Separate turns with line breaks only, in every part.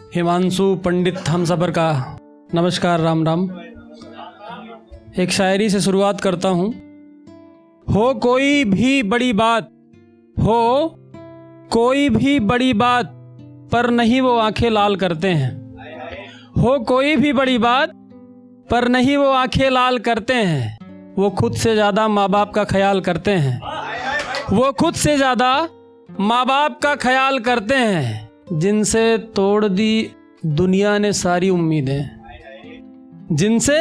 हिमांशु पंडित हम सबर का नमस्कार, राम राम। एक शायरी से शुरुआत करता हूँ। हो कोई भी बड़ी बात, हो कोई भी बड़ी बात, पर नहीं वो आंखें लाल करते हैं। हो कोई भी बड़ी बात, पर नहीं वो आंखें लाल करते हैं। वो खुद से ज़्यादा माँ बाप का ख्याल करते हैं। वो खुद से ज़्यादा माँ बाप का ख्याल करते हैं। जिनसे तोड़ दी दुनिया ने सारी उम्मीदें, जिनसे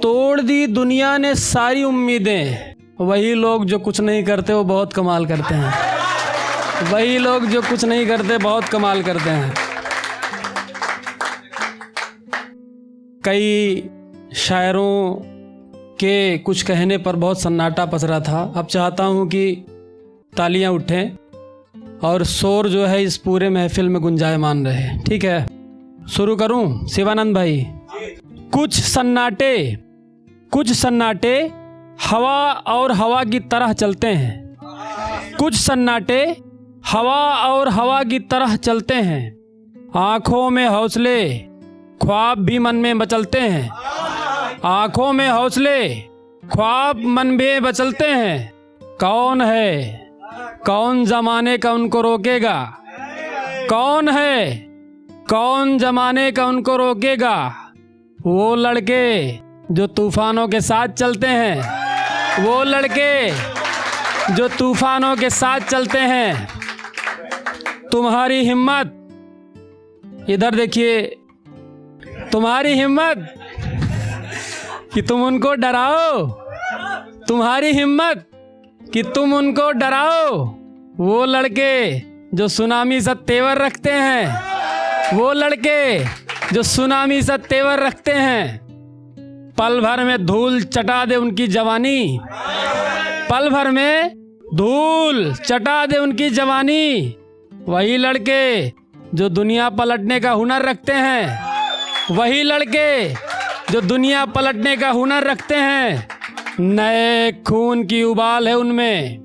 तोड़ दी दुनिया ने सारी उम्मीदें, वही लोग जो कुछ नहीं करते वो बहुत कमाल करते हैं। वही लोग जो कुछ नहीं करते बहुत कमाल करते हैं। कई शायरों के कुछ कहने पर बहुत सन्नाटा पसरा था। अब चाहता हूँ कि तालियां उठें और शोर जो है इस पूरे महफिल में गुंजायमान रहे। ठीक है, शुरू करूं? शिवानंद भाई, कुछ सन्नाटे हवा और हवा की तरह चलते हैं। कुछ सन्नाटे हवा और हवा की तरह चलते हैं। आँखों में हौसले ख्वाब भी मन में मचलते हैं। आँखों में हौसले ख्वाब मन में मचलते हैं। कौन है, कौन जमाने का उनको रोकेगा? कौन है, कौन जमाने का उनको रोकेगा? वो लड़के जो तूफानों के साथ चलते हैं। वो लड़के जो तूफानों के साथ चलते हैं। तुम्हारी हिम्मत, इधर देखिए, तुम्हारी हिम्मत कि तुम उनको डराओ। तुम्हारी हिम्मत कि तुम उनको डराओ। वो लड़के जो सुनामी सा तेवर रखते हैं। वो लड़के जो सुनामी सा तेवर रखते हैं। पल भर में धूल चटा दे उनकी जवानी। पल भर में धूल चटा दे उनकी जवानी। वही लड़के जो दुनिया पलटने का हुनर रखते हैं। वही लड़के जो दुनिया पलटने का हुनर रखते हैं। नए खून की उबाल है उनमें,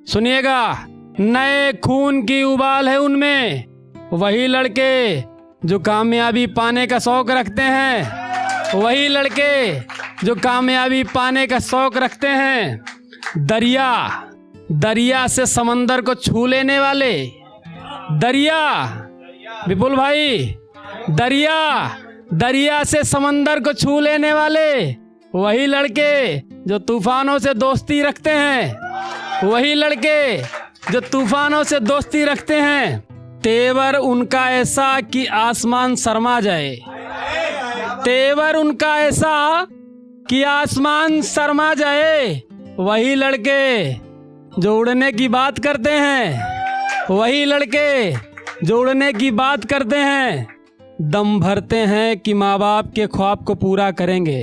सुनिएगा, नए खून की उबाल है उनमें। वही लड़के जो कामयाबी पाने का शौक रखते हैं। वही लड़के जो कामयाबी पाने का शौक रखते हैं। दरिया से समंदर को छू लेने वाले, दरिया, विपुल भाई, दरिया से समंदर को छू लेने वाले। वही लड़के जो तूफानों से दोस्ती रखते हैं। वही लड़के जो तूफानों से दोस्ती रखते हैं। तेवर उनका ऐसा कि आसमान शर्मा जाए। तेवर उनका ऐसा कि आसमान शर्मा जाए। वही लड़के जो उड़ने की बात करते हैं। वही लड़के जो उड़ने की बात करते हैं। दम भरते हैं कि माँ बाप के ख्वाब को पूरा करेंगे।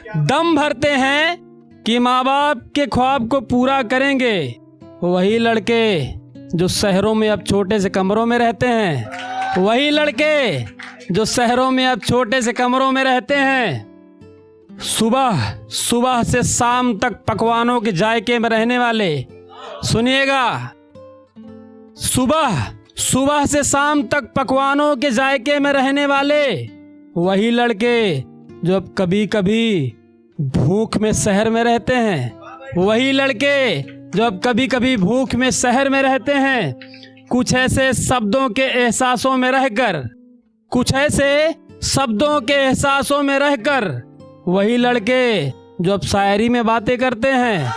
दम भरते हैं कि माँ बाप के ख्वाब को पूरा करेंगे। वही लड़के जो शहरों में अब छोटे से कमरों में रहते हैं। वही लड़के जो शहरों में अब छोटे से कमरों में रहते हैं। सुबह से शाम तक पकवानों के जायके में रहने वाले, सुनिएगा, सुबह से शाम तक पकवानों के जायके में रहने वाले। वही लड़के जो अब कभी कभी भूख में शहर में रहते हैं। वही लड़के जो अब कभी कभी भूख में शहर में रहते हैं। कुछ ऐसे शब्दों के एहसासों में रहकर, कुछ ऐसे शब्दों के एहसासों में रहकर। वही लड़के जो अब शायरी में बातें करते हैं।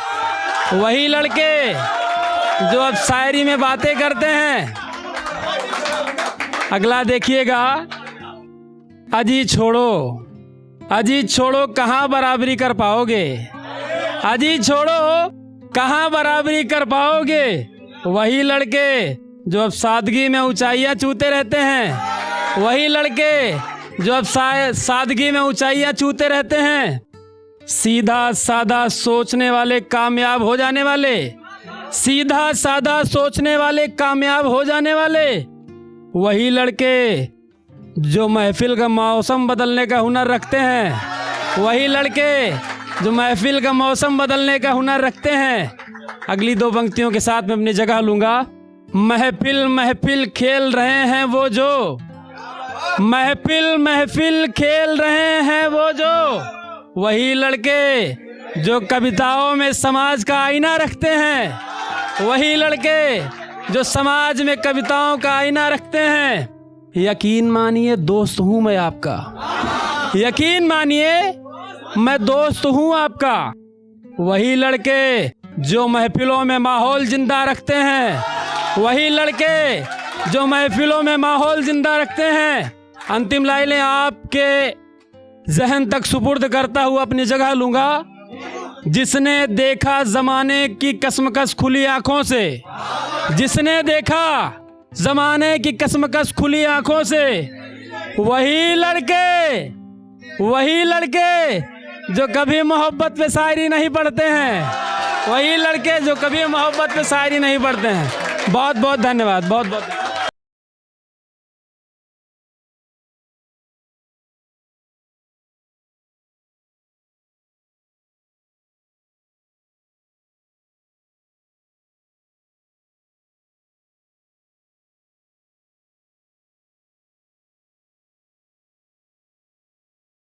वही लड़के जो अब शायरी में बातें करते हैं। अगला देखिएगा, अजी छोड़ो कहाँ बराबरी कर पाओगे। अजी छोड़ो कहाँ बराबरी कर पाओगे। वही लड़के जो अब सादगी में ऊंचाइयां छूते रहते हैं। वही लड़के जो अब सादगी में ऊंचाइयां छूते रहते हैं। सीधा सादा सोचने वाले कामयाब हो जाने वाले। सीधा सादा सोचने वाले कामयाब हो जाने वाले। वही लड़के जो महफिल का मौसम बदलने का हुनर रखते हैं। वही लड़के जो महफिल का मौसम बदलने का हुनर रखते हैं। अगली दो पंक्तियों के साथ मैं अपनी जगह लूँगा। महफिल महफिल खेल रहे हैं वो जो, महफिल महफिल खेल रहे हैं वो जो, वही लड़के जो कविताओं में समाज का आईना रखते हैं, वही लड़के जो समाज में कविताओं का आईना रखते हैं। यकीन मानिए दोस्त हूँ मैं आपका, यकीन मानिए मैं दोस्त हूँ आपका। वही लड़के जो महफिलों में माहौल जिंदा रखते हैं, वही लड़के जो महफिलों में माहौल जिंदा रखते हैं। अंतिम लाइनें आपके जहन तक सुपुर्द करता हुआ अपनी जगह लूंगा। जिसने देखा जमाने की कसमकस खुली आंखों से, जिसने देखा जमाने की कसमकस खुली आंखों से, वही लड़के जो कभी मोहब्बत पे शायरी नहीं पढ़ते हैं, वही लड़के जो कभी मोहब्बत पे शायरी नहीं पढ़ते हैं। बहुत बहुत धन्यवाद, बहुत बहुत।